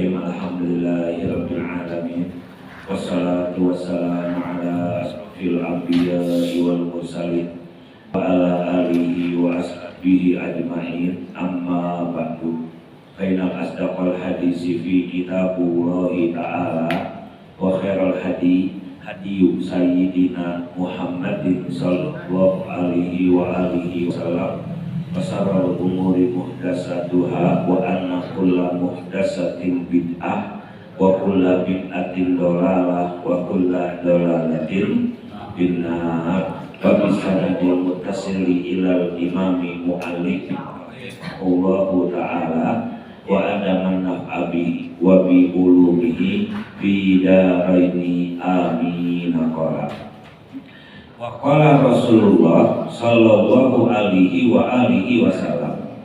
Bismillahirrahmanirrahim. Alhamdulillahirabbil alamin. Wassalatu wassalamu ala asrofil anbiya'i wal mursalin wa ala alihi wa ashabihi ajma'in. Amma ba'du. Fainal asdaqal hadisi fi kitabillahi ta'ala wa khairal hadi hadiyu sayyidina Muhammadin sallallahu alaihi wa alihi wasallam. Wasarul umuri muhdasatuha wa anna kulla muhdasatin bid'ah wa kulla bid'atin dolalah wa kulla dolalatin binnar. Wa bisanadil mutasili ilal imami mu'allif Allahu ta'ala wa adaman naf'abi wa bi ulumihi fi daraini amin. Wa qala Rasulullah sallallahu alaihi wa alihi wasallam,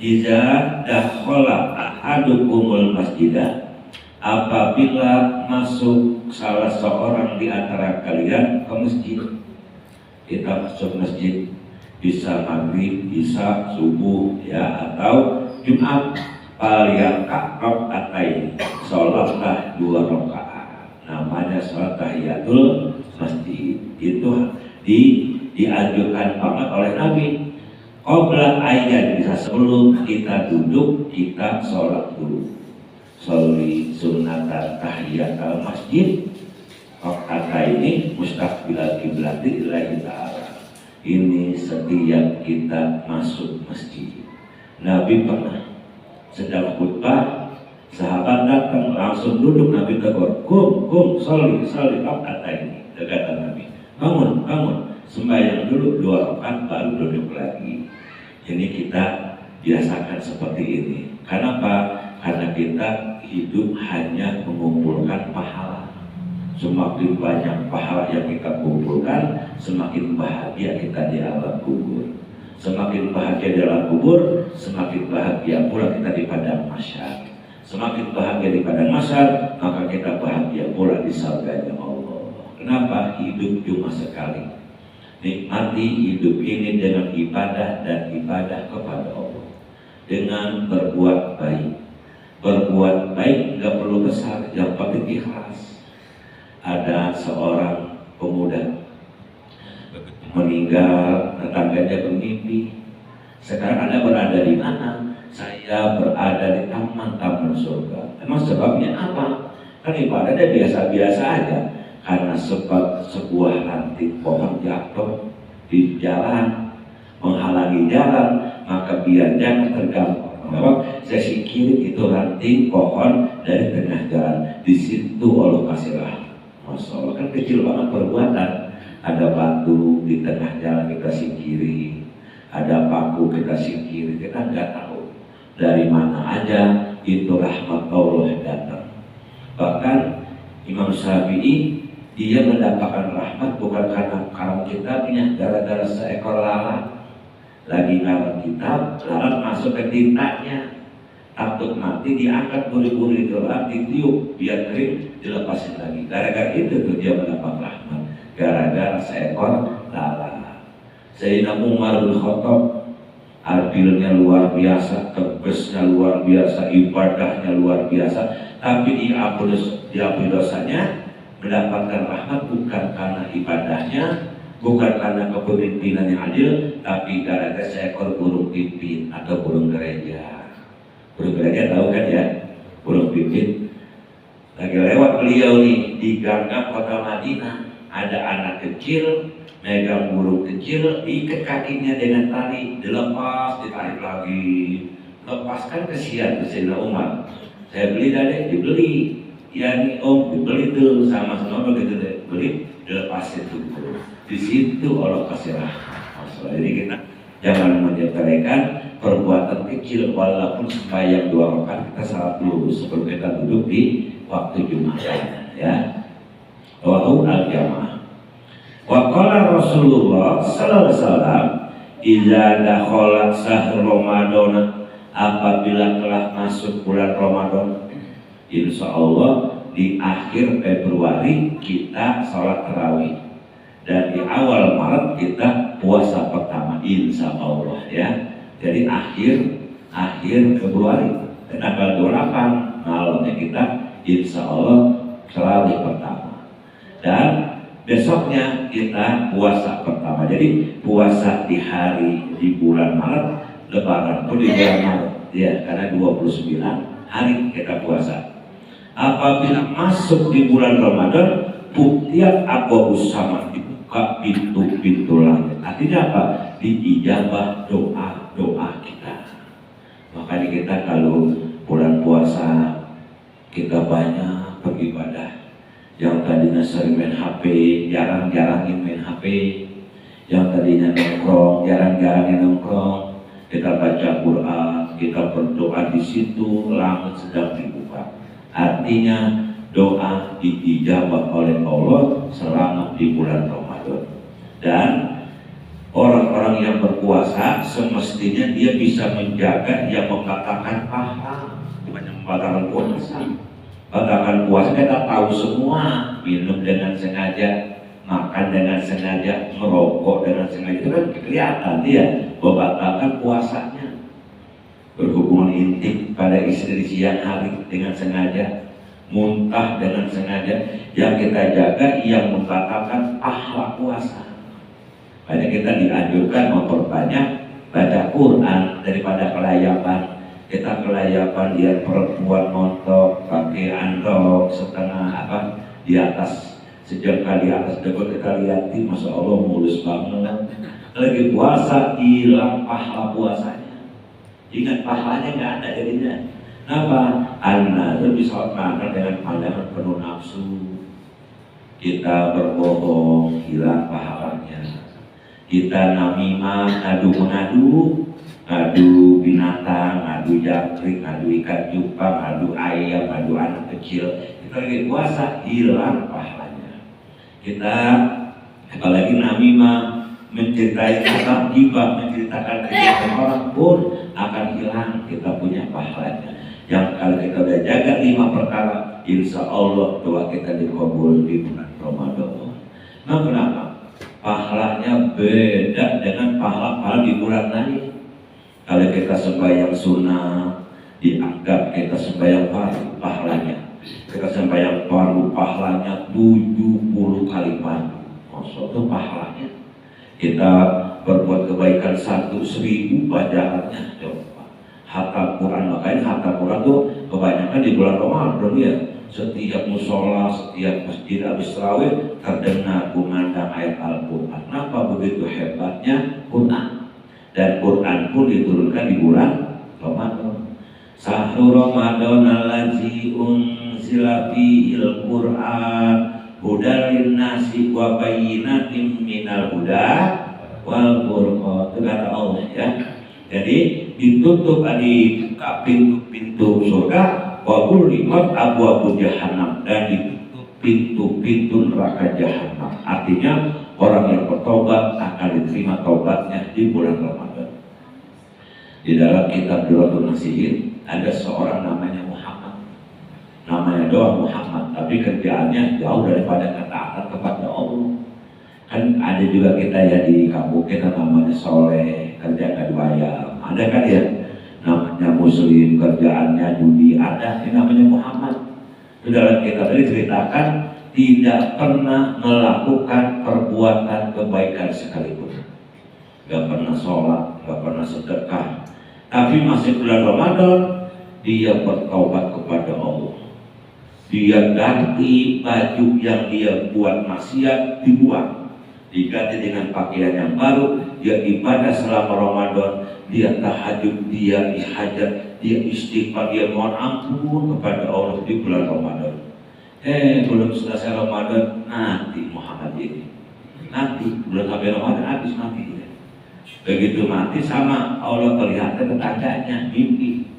iza dakhala ahadukumul masjidah, apabila masuk salah seorang di antara kalian ke masjid. Kita masuk masjid bisa maghrib, bisa subuh ya, atau Jumat, faliyaqra raka'atain, sholatlah 2 rakaat, namanya sholat tahiyatul masjid. Itu dianjurkan banget oleh Nabi. Qabla ayat, bisa sebelum kita duduk kita sholat dulu. Sholli sunnatan tahiyatul masjid kata ini mustaqbilal qiblati lillahi ta'ala. Ini setiap kita masuk masjid. Nabi pernah sedang khutbah, sahabat datang langsung duduk, Nabi tegur, kum sholli kata ini. Kata Nabi, bangun, sembahyang dulu 2 rakaat baru duduk lagi. Ini kita biasakan seperti ini. Kenapa? Karena kita hidup hanya mengumpulkan pahala. Semakin banyak pahala yang kita kumpulkan, semakin bahagia kita di alam kubur. Semakin bahagia di alam kubur, semakin bahagia pula kita di padang mahsyar. Semakin bahagia di padang mahsyar, maka kita bahagia pula di surganya Allah. Kenapa? Hidup cuma sekali. Nikmati hidup ini dengan ibadah dan ibadah kepada Allah, dengan berbuat baik. Berbuat baik nggak perlu besar, yang penting ikhlas. Ada seorang pemuda meninggal, tetangganya bermimpi, sekarang Anda berada di mana? Saya berada di taman-taman surga. Emang sebabnya apa? Kan ibadahnya biasa-biasa aja. Karena sebab sebuah ranting pohon jatuh di jalan, menghalangi jalan, maka biar jangan terganggu. Saya singkirin itu ranting pohon dari tengah jalan. Di situ Allah kasih rahmat. Masya Allah, kan kecil banget perbuatan. Ada batu di tengah jalan kita singkiri, ada paku kita singkiri, kita nggak tahu dari mana aja itu rahmat Allah datang. Bahkan Imam Syafi'i, dia mendapatkan rahmat bukan karena karam kitabnya, gara-gara seekor lalat lagi ngarang kitab, lalat masuk ke tintanya, takut mati, diangkat buri-buri itu lalat, ditiup biar kering, dilepasin lagi. Gara-gara itu tuh dia mendapat rahmat, gara-gara seekor lalat. Sayyidina Umar bin Khattab, adilnya luar biasa, tegasnya luar biasa, ibadahnya luar biasa, tapi diampuni dosanya, mendapatkan rahmat bukan karena ibadahnya, bukan karena kepemimpinan yang adil, tapi gara-gara seekor burung pipit atau burung gereja. Burung gereja tahu kan ya, burung pipit. Lagi lewat beliau nih di ganggang kota Madinah, ada anak kecil megang burung kecil, diikat kakinya dengan tali, dilepas, ditarik lagi, lepaskan, kesian ke Sayyidina Umar. Saya beli dadek, dibeli. Ya nih om, dibeli tuh sama senobel gitu deh, beli, dilepasin tuh. Di situ Allah kasih rahmat. Jadi kita jangan menyepelekan perbuatan kecil, walaupun sembahyang 2 rakaat kita salat dulu sebelum kita duduk di waktu Jumat ya. Wahu al-jamaah. Wa qala Rasulullah sallallahu alaihi wasallam, idza dakhala syahrul Ramadan, apabila telah masuk bulan Ramadan, insya Allah di akhir Februari kita sholat tarawih dan di awal Maret kita puasa pertama, insya Allah ya. Jadi akhir Februari, tanggal 28 malamnya insya Allah terawih pertama. Dan besoknya kita puasa pertama. Jadi puasa di bulan Maret, Lebaran pun di bulan Maret. Ya, karena 29 hari kita puasa. Apabila masuk di bulan Ramadan, tiap abwaab sama dibuka pintu-pintu langit. Artinya apa? Diijabah doa kita. Makanya kita kalau bulan puasa kita banyak beribadah. Yang tadinya sering main HP, jarang-jarangin main HP. Yang tadinya nongkrong, jarang-jarangin nongkrong. Kita baca Quran, kita berdoa di situ, langit sedang dibuka. Artinya doa diijabah oleh Allah selama di bulan Ramadan. Dan orang-orang yang berpuasa semestinya dia bisa menjaga yang membatalkan pahala, bukan yang membatalkan puasa. Batalkan puasa kita tahu semua, minum dengan sengaja, makan dengan sengaja, merokok dengan sengaja, itu kan kelihatan dia membatalkan puasanya. Berhubungan intim pada istri di siang hari dengan sengaja, muntah dengan sengaja, yang kita jaga yang membatalkan pahala puasa. Makanya kita dianjurkan memperbanyak baca Quran daripada kelayapan. Kita kelayapan lihat perempuan montok pakai androk setengah di atas sejengkal di atas dapat kita lihatin, masya Allah mulus banget. Lagi puasa hilang pahala puasanya. Ingat pahalanya nggak ada jadinya. Kenapa? An-nazar bisa makan dengan pandangan penuh nafsu. Kita berbohong hilang pahalanya. Kita namimah ngadu binatang, ngadu jangkrik, ngadu ikan cupang, ngadu ayam, ngadu anak kecil. Kita lagi puasa hilang pahalanya. Kita apalagi namimah menceritakan kata gibah, menceritakan kegiatan orang pun akan hilang, kita punya pahalanya. Yang kalau kita udah jaga 5 perkara, insya Allah doa kita dikabul di bulan Ramadan. Nah, kenapa? Pahalanya beda dengan pahala-pahala di bulan lain. Kalau kita sembahyang sunnah, dianggap kita sembahyang fardu pahalanya. Kita sembahyang fardu pahalanya 70 kali fardu. Maksudnya pahalanya. Kita berbuat kebaikan 1.000 bacaannya. Coba. Hatam Quran, makanya hatam Quran tuh kebanyakan di bulan Ramadan ya. Setiap musola, setiap masjid habis tarawih terdengar kumandang ayat Al-Quran. Kenapa begitu hebatnya Quran? Dan Quran pun diturunkan di bulan Ramadan. Sahru Ramadan allazi unzila fihil Quran hudal linnasi wa bayyinatin minal huda wal furqan. Itu kata Allah ya. Jadi ditutup dibuka pintu-pintu surga, wa ghulqat abwaab jahannam, dan ditutup pintu-pintu neraka jahanam. Artinya orang yang bertobat akan diterima taubatnya di bulan Ramadan. Di dalam kitab Duratul Nasihin ada seorang namanya Muhammad. Namanya doang Muhammad, tapi kerjaannya jauh daripada ketaatan kepada Allah. Kan ada juga kita ya di kampung kita namanya Soleh, kerja ngadu ayam. Ada kan ya? Namanya Muslim, kerjaannya judi. Ada yang namanya Muhammad. Di dalam kitab tadi ceritakan tidak pernah melakukan perbuatan kebaikan sekalipun. Gak pernah sholat, gak pernah sedekah. Tapi masih bulan Ramadan, dia bertaubat kepada Allah. Dia ganti baju yang dia buat maksiat, dibuang. Diganti dengan pakaian yang baru, dia ibadah selama Ramadan, dia tahajud, dia ihajat, dia istighfar, dia mohon ampun kepada Allah di bulan Ramadan. Belum selesai Ramadan, nanti Muhammad ini. Nanti, belum sampai Ramadan, habis mati dia. Begitu mati sama Allah kelihatan tetangganya, mimpi.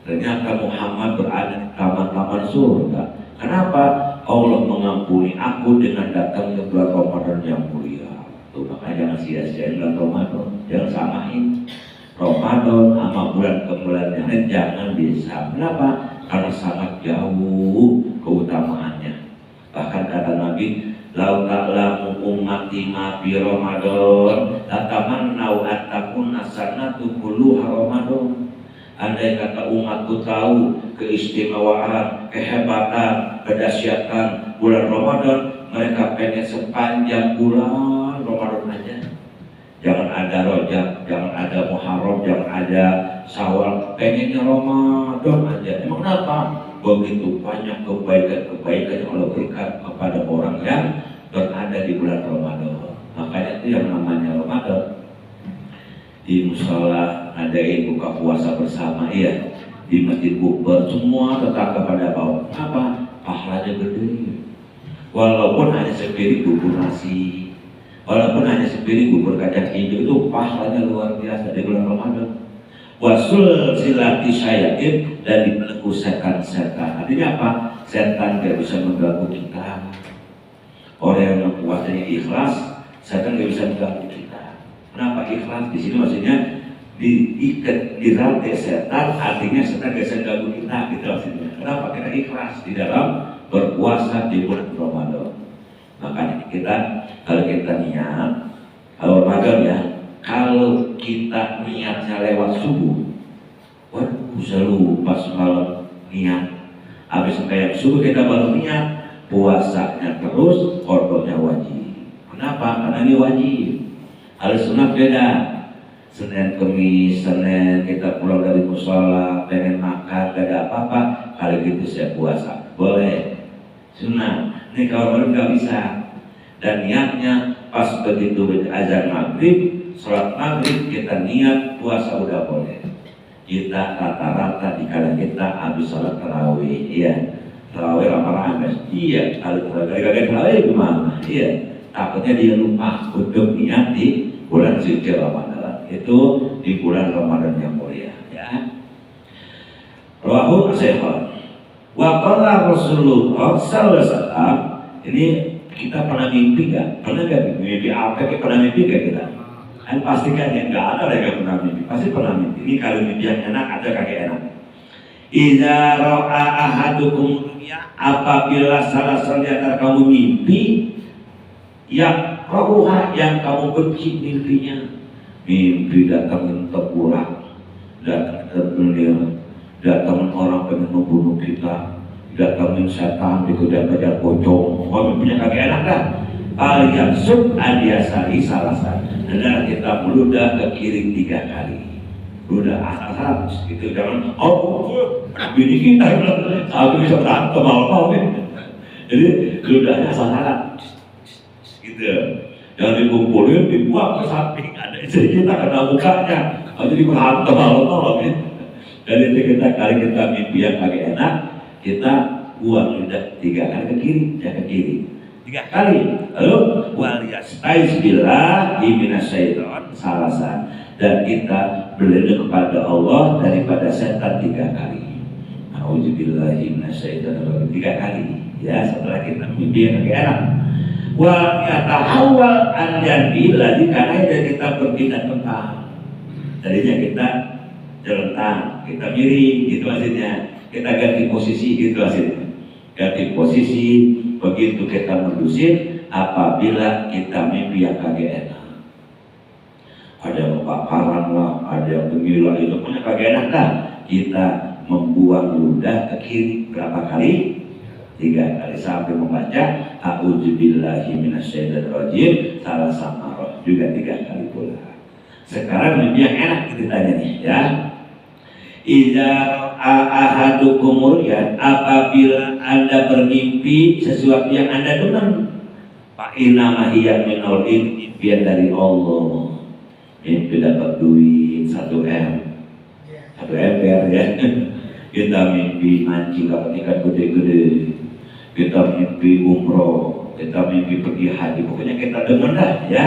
Ternyata Muhammad berada di taman-taman surga. Kenapa? Allah mengampuni aku dengan datangnya bulan Ramadan yang mulia. Tuh, makanya jangan sia-siain bulan Ramadan, jangan samain Ramadan sama bulan ke bulan yang lain, jangan bisa. Kenapa? Karena sangat jauh keutamaannya. Bahkan kata Nabi, lau ta'lamu ummati ma fi Ramadan latamannau an takuna sanatu kulluha Ramadan. Andai kata umatku tahu keistimewaan, kehebatan, kedahsyatan bulan Ramadan. Mereka pengen sepanjang bulan Ramadan aja. Jangan ada Rajab, jangan ada Muharram, jangan ada Syawal, pengennya Ramadan aja. Emang kenapa? Begitu banyak kebaikan-kebaikan yang Allah berikan kepada orang yang berada di bulan Ramadan. Makanya itu yang namanya Ramadan. Di musola adain buka puasa bersama, iya. Di masjid bukber semua tetangga pada bawah. Apa? Pahalanya gede. Walaupun hanya sepiring bubur nasi, walaupun hanya sepiring bubur kacang hijau, itu pahalanya luar biasa di bulan Ramadan. Wasul silati syayatin, dan dibelenggu setan-setan. Artinya apa? Setan tidak bisa mengganggu kita. Orang yang puasanya ikhlas, setan tidak bisa mengganggu kita. Kenapa ikhlas? Di sini maksudnya diikat, dirantai setan, artinya setan tidak bisa mengganggu kita. Gitu maksudnya. Kenapa kita ikhlas di dalam berpuasa di bulan Ramadan? Makanya kita, kalau kita niat, kalau Ramadan ya, kalau kita niatnya lewat subuh, waduh selalu pas malam niat, habis kayak subuh kita baru niat, puasanya terus, kodoknya wajib. Kenapa? Karena ini wajib. Kalau sunat beda. Senin Kemis, Senin kita pulang dari musola, pengen makan, gak ada apa-apa, kali gitu saya puasa, boleh. Sunnah. Ini kalau malam nggak bisa. Dan niatnya pas begitu azan maghrib, sholat maghrib kita niat puasa udah boleh. Kita rata-rata dikala kita habis sholat tarawih, iya. Tarawih rame-rame, iya. Kalau tarawih gimana? Iya. Takutnya dia lupa untuk niat di bulan suci Ramadan. Itu di bulan Ramadan yang mulia, ya. Rawahu as-Sahihah. Wa qala Rasulullah sallallahu alaihi wasallam, ini kita pernah mimpi nggak? Pernah nggak mimpi apa? Pernah mimpi nggak kita? Kan pastikan ya, nggak ada yang pernah mimpi. Pasti pernah mimpi. Ini kalau mimpi yang enak ada kagak enak. Idza ra'a ahadukum dunya, apabila salah satu antara kamu mimpi yang roha, yang kamu benci mimpinya, mimpi datangin tengkulak, datangin terbelir, datangin orang pengen membunuh kita, datangin setan dikejar-kejar pocong, mimpinya kagak enak kan? Al-yansub adiasari salasan, adalah kita meludah ke kiri 3 kali. Ludah asal gitu, jangan bini kita aku bisa berantem mau jadi ludahnya asal-asalan gitu, jangan dikumpulin, dibuang ke samping, ada istri kita kena mukanya, jadi berantem mau gitu. Dan itu kita kali kita mimpi yang kagak enak, kita buang ludah 3 kali ke kiri, jangan ke kiri 3 kali. Lalu waliyastaiz billahi minasyaiton salasan, dan kita berlindung kepada Allah daripada setan 3 kali. Auzubillahi minasyaitonir 3 kali. Ya, setelah kita mimpi yang kagak enak. Wa yatahawwal an janbillah, karena kita berpindah tempat. Tadinya kita jelentang, kita miring, gitu maksudnya. Kita ganti posisi, gitu maksudnya. Ganti posisi, begitu kita mendusir apabila kita mimpi yang kagak enak. Ada yang kebakaran lah, ada yang gila, itu punya kagak enak lah. Kita membuang ludah ke kiri berapa kali? 3 kali, sampai membaca a'udzubillahi minasyaitonir rajim salah sama juga 3 kali pula. Sekarang mimpi yang enak ceritanya nih, ya. Idza ahadukum ru'yan, apabila Anda bermimpi sesuatu yang Anda dengar, fa inna ma hiya minal impian dari Allah. Mimpi dapat duit 1 M, 1 ember ya. Kita mimpi mancing dapat ikan gede-gede, kita mimpi umroh, kita mimpi pergi haji, pokoknya kita dengar dah ya.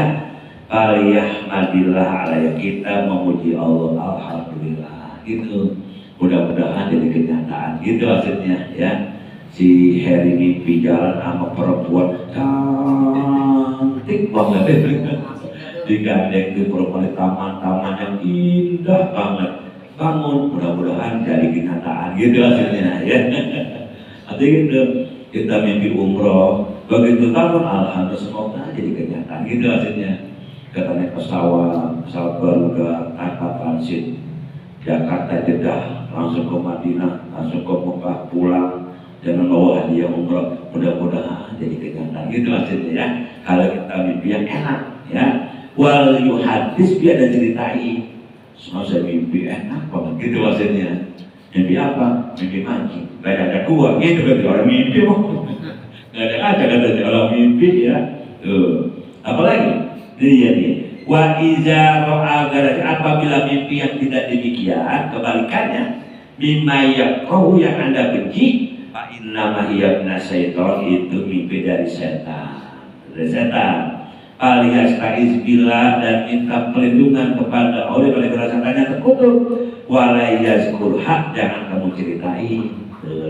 Alhamdulillah alaihi, kita memuji Allah, alhamdulillah. Gitu, mudah-mudahan jadi kenyataan, gitu maksudnya ya. Si Harry mimpi jalan sama perempuan cantik banget, digandeng di perempuan di taman yang indah banget, bangun, mudah-mudahan jadi kenyataan, gitu maksudnya ya. Artinya gitu, kita mimpi umroh, begitu bangun, alhamdulillah semoga jadi kenyataan, gitu maksudnya. Kita naik pesawat Garuda tanpa transit, Jakarta Jeddah langsung ke Madinah langsung ke Mekah pulang, jangan bawa hadiah umroh, mudah-mudahan jadi kenyataan gitu maksudnya ya. Kalau kita mimpi yang enak ya, wal yuhadis dia ada ceritain, semua saya mimpi enak banget gitu maksudnya. Mimpi apa? Mimpi mancing, gak ada kuah gitu kan orang mimpi mau gak ada aja kata orang mimpi ya. Tuh apalagi dia nih, wa iza ro'a garasi, apabila mimpi yang tidak demikian, kebalikannya, mimma yakrahu yang Anda benci, fa innama hiya minasyaiton, itu mimpi dari setan. Dari setan. Aliyastaiz billah, dan minta perlindungan kepada Allah oleh kerasaannya terkutuk. Walayazkur hak, jangan kamu ceritain.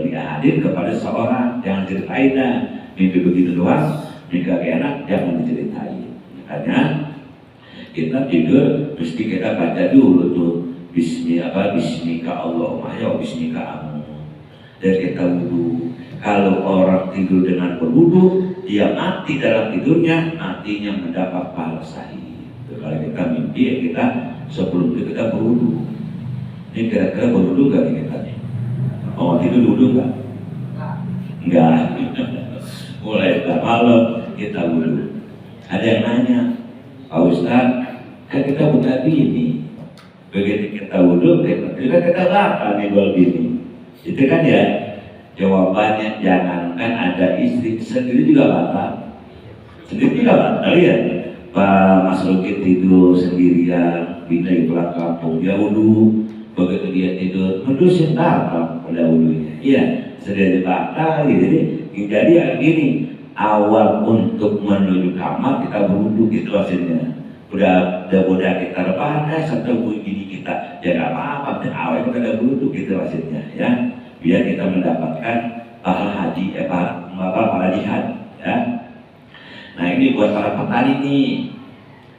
Hadir kepada seorang, jangan ceritain dah. Mimpi begitu doang, mimpi enak, jangan diceritain. Makanya kita tidur mesti kita baca dulu tuh bismika Allahumma ya bismika amu, dan kita wudu. Kalau orang tidur dengan berwudu, dia mati dalam tidurnya, matinya mendapat pahala sahih. Kalau kita mimpi ya kita sebelum itu kita berwudu. Ini kira-kira berwudu gak nih kita nih? Mau tidur wudu gak? Enggak. Mulai malam kita wudu. Ada yang nanya, Pak Ustadz, kan kita buka bini, begitu kita wudhu, kita bakal nih gol bini. Itu kan ya, jawabannya jangankan ada istri, sendiri juga batal. Sendiri juga batal ya. Pak Mas Ruki tidur sendirian, bini di pulang kampung, dia wudhu, begitu dia tidur, mendusin batal pada wudhunya. Iya, sendiri batal gitu. Jadi gini, awal untuk menuju kamar kita berwudu gitu maksudnya. Udah kita rebahan sampai bunyi kita ya nggak apa-apa, dan awal itu kita berwudu gitu maksudnya ya, biar kita mendapatkan pahala haji pahala jihad ya. Nah ini buat para petani nih,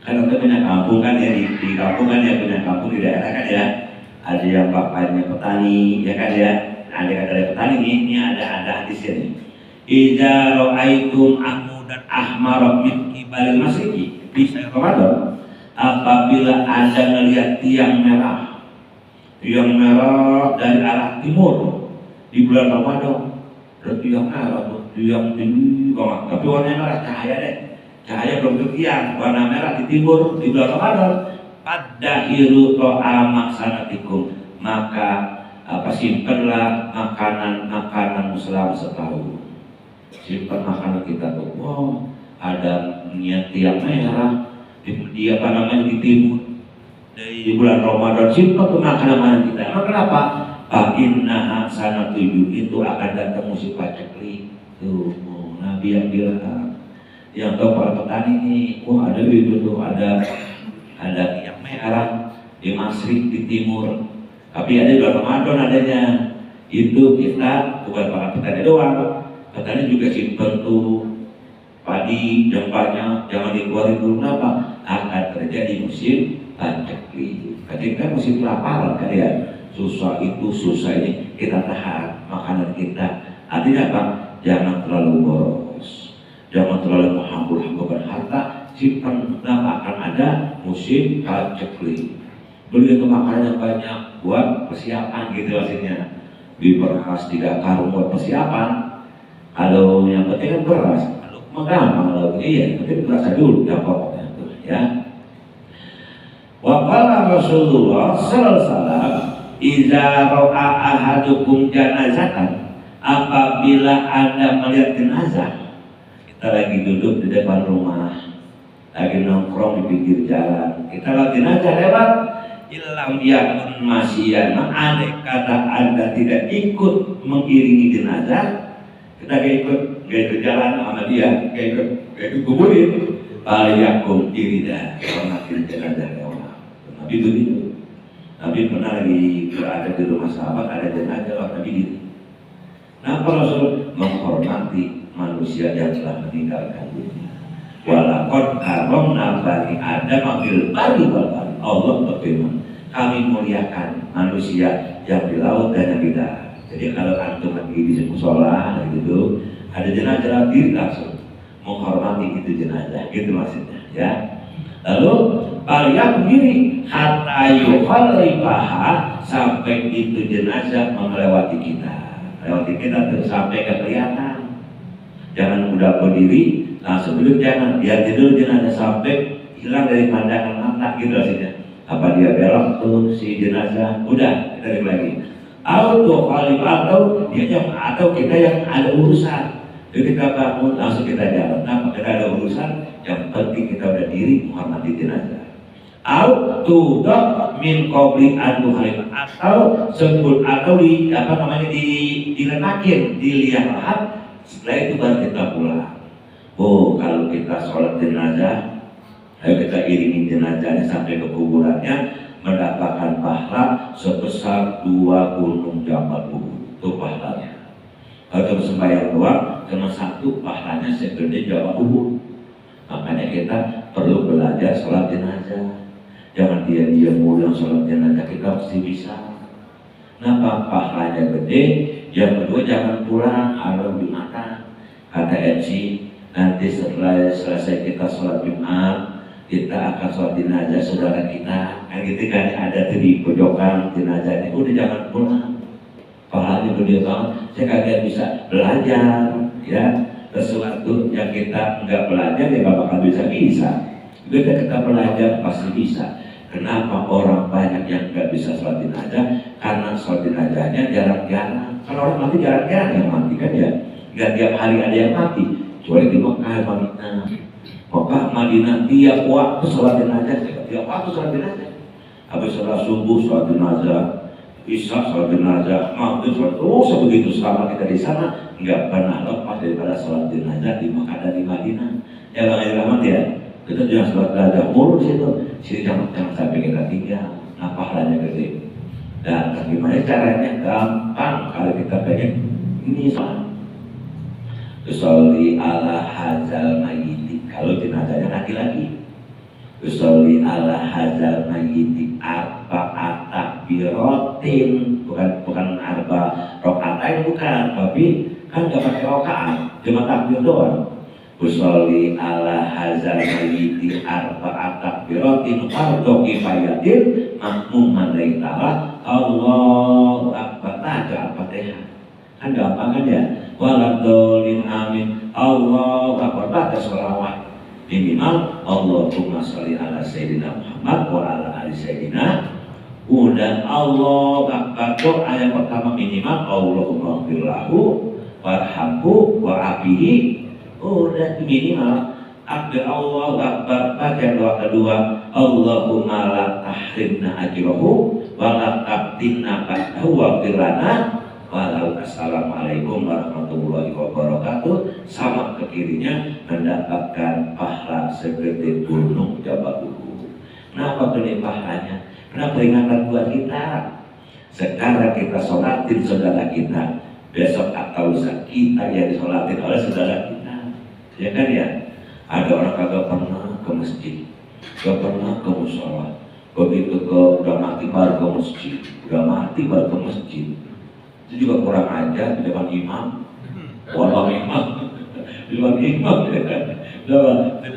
kan kita punya kampung kan ya, di kampung kan ya, punya kampung di daerah kan ya, ada yang bapaknya petani ya kan ya, ada petani ini ada hadisnya nih. Idza ra'aitum amudan ahmara min qibalil masjid di Ramadan, apabila Anda melihat tiang merah dari arah timur di bulan Ramadan, ada tiang merah tuh, tiang tinggi banget, tapi warnanya merah, cahaya belum ke tiang, warna merah di timur di bulan Ramadan. Paddahiru to'a maksanatikum, maka simpanlah makanan selama setahun. Simpan makanan kita tuh, ada niat tiang merah di timur di bulan Ramadan, simpan tuh makanan kita. Emang kenapa? Inna sana tujuh itu akan datang musim paceklik tuh. Nabi yang bilang, yang tahu para petani nih, ada itu tuh, ada tiang merah di Masrik di timur, tapi ada di bulan Ramadan adanya. Itu kita bukan para petani doang, petani juga simpen tuh padi yang banyak, jangan dikeluarin dulu. Kenapa? Akan terjadi musim paceklik. Ketika musim kelaparan kan ya, susah ini kita tahan makanan kita. Artinya apa? Jangan terlalu boros, jangan terlalu menghambur-hamburkan harta, simpan, kenapa? Akan ada musim paceklik. Beli itu makanan yang banyak buat persiapan gitu maksudnya. Beli beras 3 karung buat persiapan. Kalau yang penting kan beras, kalau gampang kalau iya, tapi beras dulu yang pokoknya tuh ya. Wa qala Rasulullah sallallahu alaihi wasallam, idza ra'a ahadukum janazatan, apabila Anda melihat jenazah, kita lagi duduk di depan rumah, lagi nongkrong di pinggir jalan, kita lihat jenazah lewat, ilam yakun masyian, andai kata Anda tidak ikut mengiringi jenazah, kita gak ikut jalan sama dia, gak ikut kuburin, yakum iridah, makin jenazah lewat. Nabi begitu. Nabi pernah lagi berada di rumah sahabat, ada jenazah lewat, Nabi gitu. Kenapa Rasul? Menghormati manusia yang telah meninggalkan dunia. Walaqad karramna bani Adam fil barri wal bahri. Allah berfirman, kami muliakan manusia yang di laut dan yang di darat. Jadi kalau antum lagi di musola gitu, ada jenazah diri langsung menghormati itu jenazah, gitu maksudnya ya. Lalu kalian begini, hatta yukhalifaha, sampai itu jenazah melewati kita, melewati kita terus sampai ke kelihatan. Jangan udah berdiri langsung duduk, jangan dia tidur jenazah sampai hilang dari pandangan mata gitu hasilnya. Apa dia belok tuh si jenazah, udah kita lagi. Atau dia yang atau kita yang ada urusan, jadi kita bangun langsung kita jalan. Nah, kita ada urusan, yang penting kita udah diri menghormati jenazah. Atau min qabli adu halim, atau sebut atau di apa namanya diletakin di liang lahat, setelah itu baru kita pulang. Oh, kalau kita sholat jenazah, ayo kita iringi jenazahnya sampai ke kuburannya, mendapatkan pahala sebesar 2 gunung Jabal Uhud. Itu pahalanya. Kalau sembahyang doang cuma 1, pahalanya segede Jabal Uhud. Makanya kita perlu belajar sholat jenazah. Jangan diam-diam mulu sholat jenazah, kita pasti bisa. Kenapa? Pahalanya gede. Yang kedua, jangan pulang alam Jumatan. Kata MC, nanti setelah selesai kita sholat Jumat, kita akan sholat jenazah saudara kita. Kan gitu kan, ada tuh di pojokan jenazahnya. Udah jangan pulang, pahalanya gede banget. Saya kagak bisa belajar ya sesuatu yang kita nggak belajar, ya gak bakal bisa. Kita belajar pasti bisa. Kenapa orang banyak yang nggak bisa sholat jenazah? Karena sholat jenazahnya jarang-jarang. Kalau orang mati jarang-jarang yang mati kan ya. Nggak tiap hari ada yang mati. Kecuali di Mekah, Madinah. Mekah, Madinah tiap waktu sholat jenazah. Tiap waktu sholat jenazah. Habis sholat subuh sholat jenazah, isya sholat jenazah, maghrib sholat, terus begitu selama kita di sana nggak pernah lepas daripada sholat jenazah di Mekah dan di Madinah. Ya bang Rahmat ya, kita jangan sholat jenazah mulu situ. Sini jangan sampai kita tinggal. Nah pahalanya gede. Dan bagaimana caranya? Gampang kalau kita pengen ini sholat. Usolli ala hazal mayyiti, kalau jenazahnya laki-laki. Usolli ala hazal mayyiti arba'at takbiratin, bukan arba rokaatain, bukan, tapi kan gak pakai rokaat, cuma takbir doang. Usolli ala hazal mayyiti arba'at takbiratin fardu kifayatin makmuman lillahi ta'ala Allahu akbar. Baca Al-Fatihah kan gampang kan ya. Waladolin amin Allahu akbar. Baca sholawat minimal Allahumma sholli ala sayyidina Muhammad wa ala ali sayyidina. Udah Allahu akbar, doa yang pertama minimal Allahumma firlahu warhamhu wa afihi. Udah minimal. Akbar Allahu akbar. Baca doa kedua Allahumma la tahrimna ajrahu wa la tabdinna ba'dahu wa firlana. Walau assalamualaikum warahmatullahi wabarakatuh. Sama ke kirinya mendapatkan pahala segede gunung Jabal Uhud. Kenapa gede pahalanya? Karena peringatan buat kita. Sekarang kita sholatin saudara kita, besok atau lusa kita yang disolatin oleh saudara kita. Ya kan ya? Ada orang kagak pernah ke masjid, gak pernah ke musola. Begitu udah mati baru ke masjid, udah mati baru ke masjid. Itu juga kurang ajar di depan imam, walau imam, di depan imam ya kan.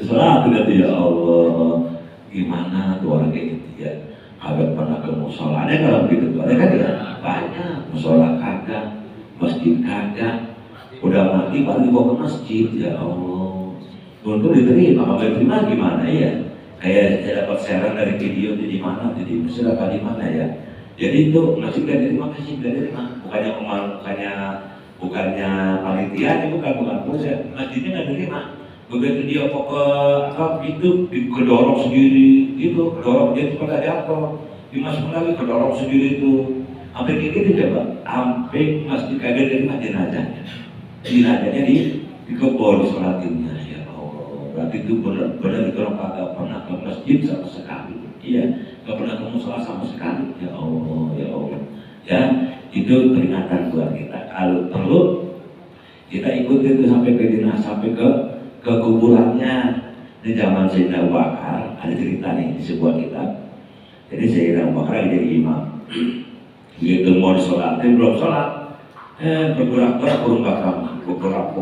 Salat gitu ya Allah, gimana tuh orang kayak gitu ya? Kagak pernah ke musola, ada kalau begitu tuh, ada kan ya? Banyak musola kagak, masjid kagak, udah mati baru dibawa ke masjid ya Allah. Untuk diterima, kalau diterima gimana ya? Kayak saya dapat siaran dari video di mana, di Mesir apa di mana ya? Jadi itu masih gak diterima, bukannya panitia, ini bukan proses, masjidnya nggak diterima. Begitu dia apa itu kedorong sendiri, gitu, kedorong dia pada jatuh, dimasuk lagi kedorong sendiri itu, sampai kayak gitu coba, sampai masjid kagak diterima jenazahnya dikebor disolatinnya. Ya Allah, berarti itu benar-benar kalau kagak pernah ke masjid sama sekali. Iya, gak pernah ke musola sama sekali. Ya Allah, ya Allah. Ya, itu peringatan buat kita. Kalau perlu kita ikuti itu sampai ke dinah, sampai ke kuburannya. Di zaman Sayyidina Abu Bakar ada cerita nih di sebuah kitab. Jadi Sayyidina Abu Bakar jadi imam. Begitu mau disolatin belum sholat, bergerak-gerak burung batang, bergerak.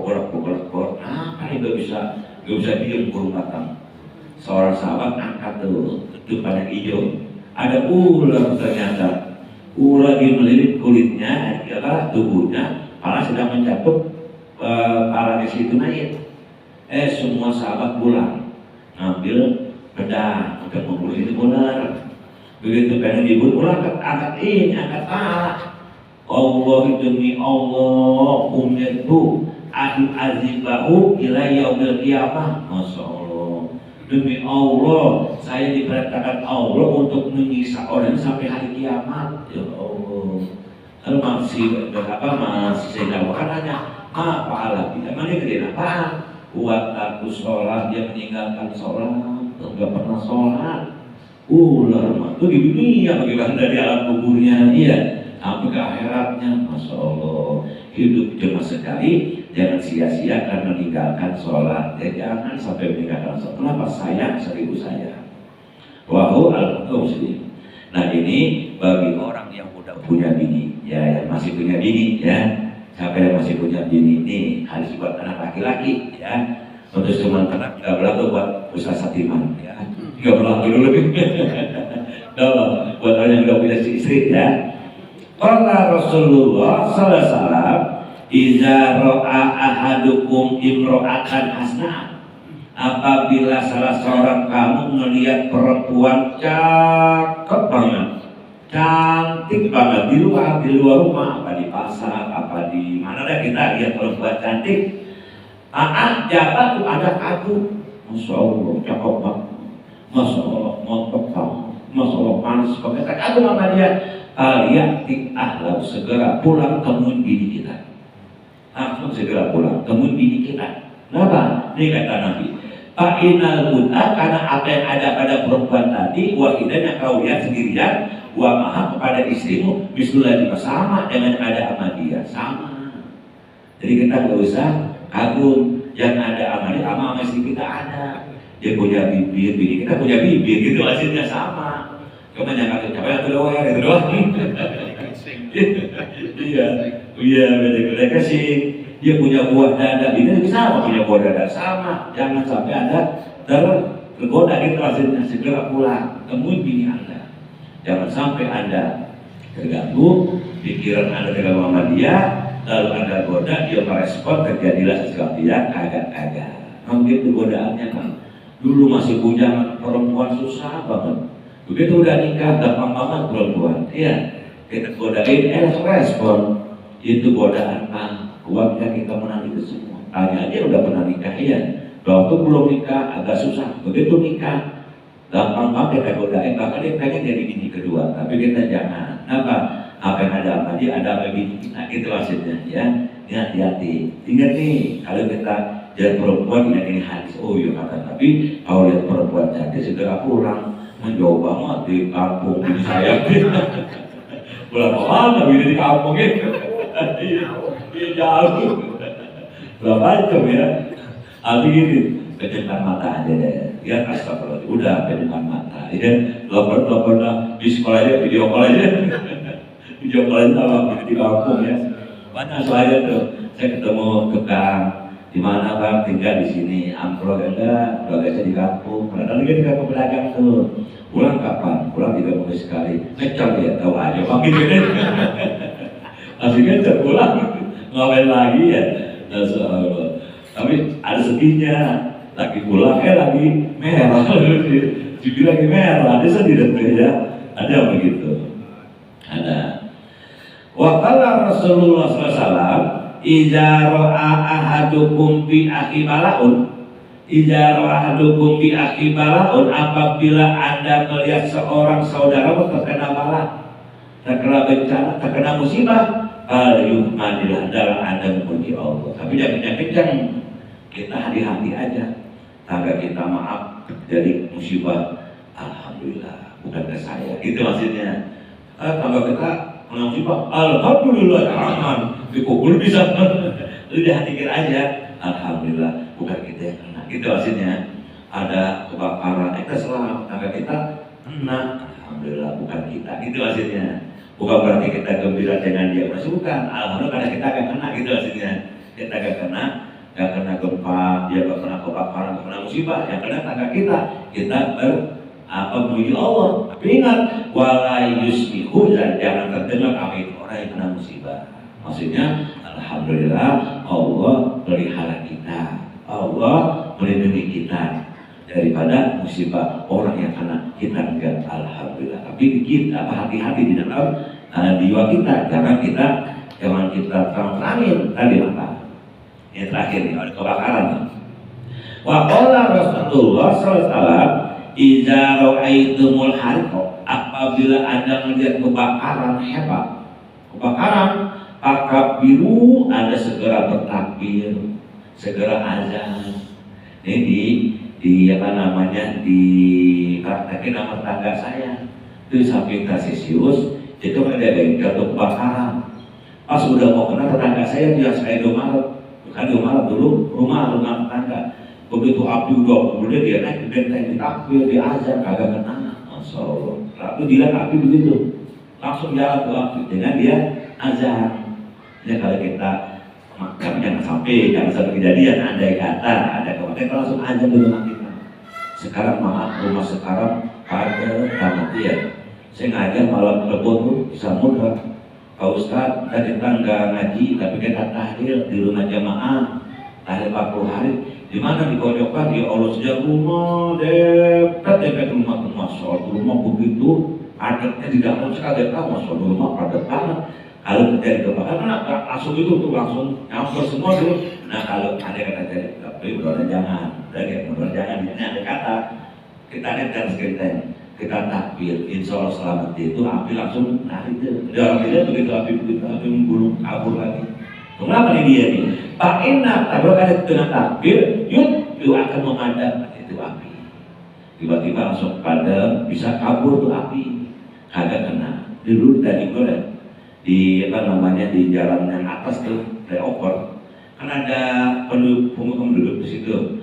Apa ini gak bisa diam burung batang. Seorang sahabat angkat tuh itu pada hijau, ada ular ternyata. Ular lagi melilit kulitnya, tubuhnya, malah sedang mencabut kepalanya si itu naik. Semua sahabat pulang, ngambil pedang untuk membunuh itu ular. Begitu pengen dibunuh, ular angkat pala. Allah demi Allah, umirtu an azibahu ila yaumil qiyamah. Masya Allah, demi Allah, saya diperintahkan Allah untuk menyiksa orang sampai hari kiamat. Ya Allah. Lalu masih saya nanya, apa Allah? Emang dia kerjain apa? Buat aku sholat, dia meninggalkan sholat, nggak pernah sholat. Ular mah tuh di dunia bagaimana dari alam kuburnya, iya. Sampai ke akhiratnya, Masya Allah, hidup cuma sekali, jangan sia-siakan meninggalkan sholat. Ya jangan sampai meninggalkan sholat. Kenapa? Sayang seribu sayang. Wahyu al-muslim. Nah ini bagi orang yang udah punya bini, ya yang masih punya bini, ya. Siapa yang masih punya bini ini harus buat anak laki-laki, ya. Untuk sementara nggak berlaku buat Ustaz Satiman, ya. Nggak berlaku dulu lebih. Buat orang yang nggak punya istri, ya. Qala Rasulullah sallallahu alaihi wasallam, "Idza ra'a ahadukum imra'atan hasna." Apabila salah seorang kamu melihat perempuan cakep banget, cantik banget di luar rumah, apa di pasar, apa di mana dah kita lihat perempuan cantik, jabat tuh ada kagum, Masya Allah cakep banget, Masya Allah montok banget, Masya Allah panas banget, kagum sama dia. Aliyatik ahlam, segera pulang temuin bini kita. Langsung segera pulang temuin bini kita. Kenapa? Ini kata Nabi, fa'inal mut'ah, karena apa yang ada pada perempuan tadi, wahidan yang kau lihat sendirian, wa maha kepada istrimu, bismillah sama dengan ada sama dia, sama. Jadi kita nggak usah kagum, yang ada sama dia, sama istri kita ada. Dia punya bibir, bini kita punya bibir, gitu hasilnya sama. Cuma jangan capek itu doang, itu doang. Iya, beda kasih. Dia punya buah dada, ini sama punya buah dada sama. Jangan sampai Anda tergoda gitu hasilnya, segera pulang temui bini Anda. Jangan sampai Anda terganggu, pikiran Anda terganggu sama dia, lalu Anda goda, dia merespon, terjadilah sesuatu yang agak-agak. Mungkin itu godaannya kan. Dulu masih punya perempuan susah banget. Begitu udah nikah, gampang banget perempuan. Iya, kita godain, respon. Itu godaan keluarga kita menanti itu semua. Tanya aja udah pernah nikah, iya. Waktu belum nikah agak susah. Begitu nikah, gampang banget kita godain. Bahkan dia pengen jadi bini kedua. Tapi kita jangan. Apa yang ada sama dia, ada sama bini kita. Itu hasilnya, ya. Ini hati-hati. Ingat nih, kalau kita jadi perempuan ini hadis. Oh iya kata Nabi, kalau lihat perempuan cantik segera pulang. Menjauh banget di kampung ini saya. Berapa lama di kampung itu? Jauh. Berapa jam ya? Arti gini, pejamkan mata aja deh. Ya astagfirullah, udah pejamkan mata. Ya, telepon di sekolah aja, video call aja. Video call aja sama di kampung ya. Banyak saya tuh, saya ketemu tukang. Di mana bang tinggal di sini, amplop ada, keluarga di kampung. Padahal dia di kampung pedagang tuh. Pulang kapan? Pulang 3 minggu sekali. Ngecor ya, tahu aja bang gitu kan. Masih ngecor pulang, ngapain lagi ya? Tapi ada sedihnya, lagi pulang lagi merah. Jadi lagi merah, ada sedih ya. Ada begitu. Ada. Waqala Rasulullah SAW, Iza ro'a ahadukum bi akhi balaun, Iza ro'a ahadukum bi akhi balaun, apabila Anda melihat seorang saudara terkena bala, terkena bencana, terkena musibah, yuhmadillah, dalam Anda memuji Allah. Tapi jangan kencang, kita hati-hati aja. Tangga kita maaf dari musibah, alhamdulillah, bukan ke saya. Itu maksudnya. Tangga kita musibah, alhamdulillah, aman. Dipukul bisa, udah pikir aja, alhamdulillah bukan kita yang kena. Itu hasilnya. Ada kebakaran, kita selamat, tangga kita kena, alhamdulillah bukan kita. Itu hasilnya. Bukan berarti kita gembira dengan dia, masih bukan. Alhamdulillah karena kita akan kena, itu hasilnya. Kita akan kena, gak kena gempa, dia gak kena kebakaran, gak kena musibah, yang kena tangga kita apa memuji Allah. Tapi ingat, wala yusbihu, dan jangan terdengar kami itu orang yang kena musibah. Maksudnya, alhamdulillah Allah pelihara kita, Allah melindungi kita daripada musibah orang yang kena kita enggak, alhamdulillah. Tapi kita hati-hati di dalam jiwa kita, jangan kita terang-terangin tadi apa. Yang terakhir nih, ada kebakaran nih. Wa qala Rasulullah SAW, idza ra'aitumul hariqa, apabila Anda melihat kebakaran hebat, akabiru, Anda segera bertakbir, segera azan. Ini di apa namanya, di praktekin nama tetangga saya itu samping Tarsius, itu ada jatuh kebakaran. Pas udah mau kena tetangga saya, dia saya Indomaret dulu rumah tetangga. Begitu api udah kemudian dia naik benteng, ditakbir, di azan, kagak kena. Masya Allah. Lalu dia api begitu, langsung jalan ke api dengan dia azan. Ya kalau kita makam jangan sampai kejadian andai kata ada kebakaran langsung azan di rumah kita. Sekarang maaf, rumah sekarang ada ya. Saya ngajar malam kebun tuh bisa mudah. Pak Ustadz, tadi kita nggak ngaji tapi kita tahlil di rumah jamaah, tahlil 40 hari. Di mana di pojokan, ya Allah, sejak rumah dekat rumah soal rumah begitu padatnya, tidak mau sekali tahu masuk rumah padat banget. Kalau terjadi kebakaran, langsung itu tuh langsung nyampur semua dulu. Nah kalau ada kata jadi, tapi berdoa jangan, ini ada kata kita lihat kita takbir, insya Allah selamat itu api langsung narik itu. Dia orang begitu api menggulung kabur lagi. Kenapa nih dia nih? Pak enak, kalau ada dengan takbir, yuk akan memadam itu api. Tiba-tiba langsung pada bisa kabur tuh api, kagak kena. Dulu tadi gue di apa namanya di jalan yang atas tuh flyover, kan ada pemukiman duduk di situ.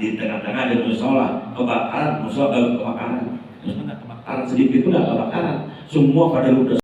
Di tengah-tengah ada musola, kebakaran, musola baru kebakaran. Terus kebakaran sedikit pun nggak kebakaran, semua pada ludes.